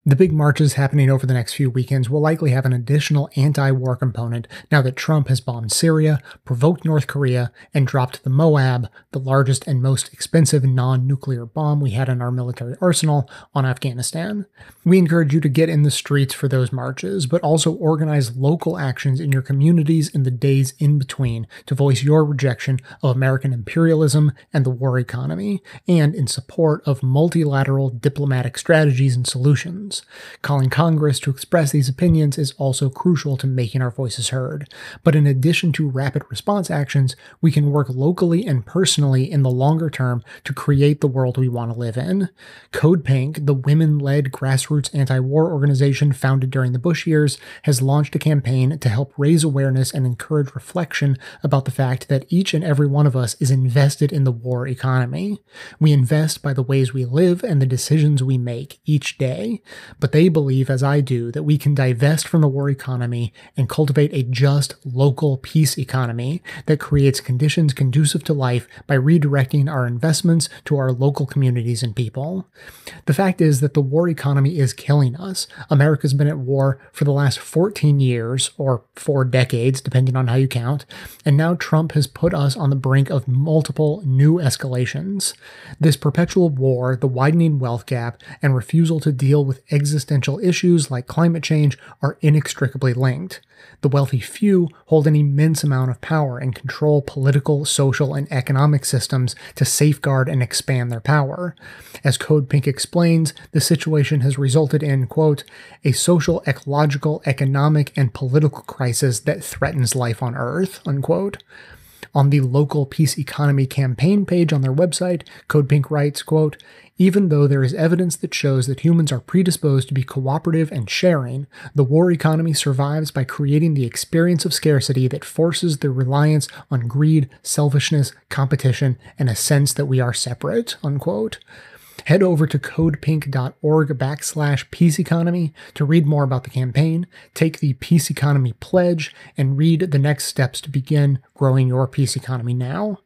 The big marches happening over the next few weekends will likely have an additional anti-war component now that Trump has bombed Syria, provoked North Korea, and dropped the Moab, the largest and most expensive non-nuclear bomb we had in our military arsenal, on Afghanistan. We encourage you to get in the streets for those marches, but also organize local actions in your communities in the days in between to voice your rejection of American imperialism and the war economy, and in support of multilateral diplomatic strategies and solutions. Calling Congress to express these opinions is also crucial to making our voices heard. But in addition to rapid response actions, we can work locally and personally in the longer term to create the world we want to live in. Code Pink, the women-led grassroots anti-war organization founded during the Bush years, has launched a campaign to help raise awareness and encourage reflection about the fact that each and every one of us is invested in the war economy. We invest by the ways we live and the decisions we make each day. But they believe, as I do, that we can divest from the war economy and cultivate a just local peace economy that creates conditions conducive to life by redirecting our investments to our local communities and people. The fact is that the war economy is killing us. America's been at war for the last 14 years, or 4 decades, depending on how you count, and now Trump has put us on the brink of multiple new escalations. This perpetual war, the widening wealth gap, and refusal to deal with existential issues like climate change are inextricably linked. The wealthy few hold an immense amount of power and control political, social, and economic systems to safeguard and expand their power. As Code Pink explains, the situation has resulted in, quote, a social, ecological, economic, and political crisis that threatens life on Earth, unquote. On the Local Peace Economy campaign page on their website, Code Pink writes, quote, even though there is evidence that shows that humans are predisposed to be cooperative and sharing, the war economy survives by creating the experience of scarcity that forces the reliance on greed, selfishness, competition, and a sense that we are separate, unquote. Head over to codepink.org/peace economy to read more about the campaign, take the Peace Economy Pledge, and read the next steps to begin growing your peace economy now.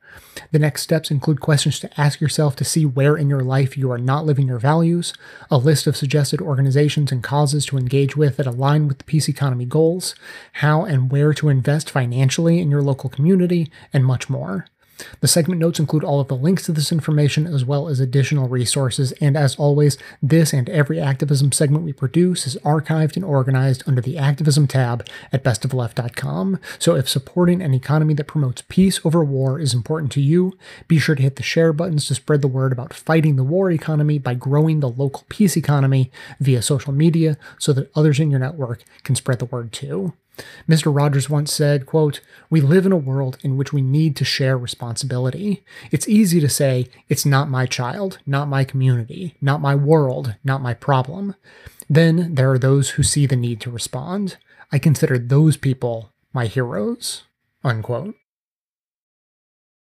The next steps include questions to ask yourself to see where in your life you are not living your values, a list of suggested organizations and causes to engage with that align with the peace economy goals, how and where to invest financially in your local community, and much more. The segment notes include all of the links to this information as well as additional resources, and as always, this and every activism segment we produce is archived and organized under the Activism tab at bestofleft.com, so if supporting an economy that promotes peace over war is important to you, be sure to hit the share buttons to spread the word about fighting the war economy by growing the local peace economy via social media so that others in your network can spread the word too. Mr. Rogers once said, quote, we live in a world in which we need to share responsibility. It's easy to say, it's not my child, not my community, not my world, not my problem. Then there are those who see the need to respond. I consider those people my heroes, unquote.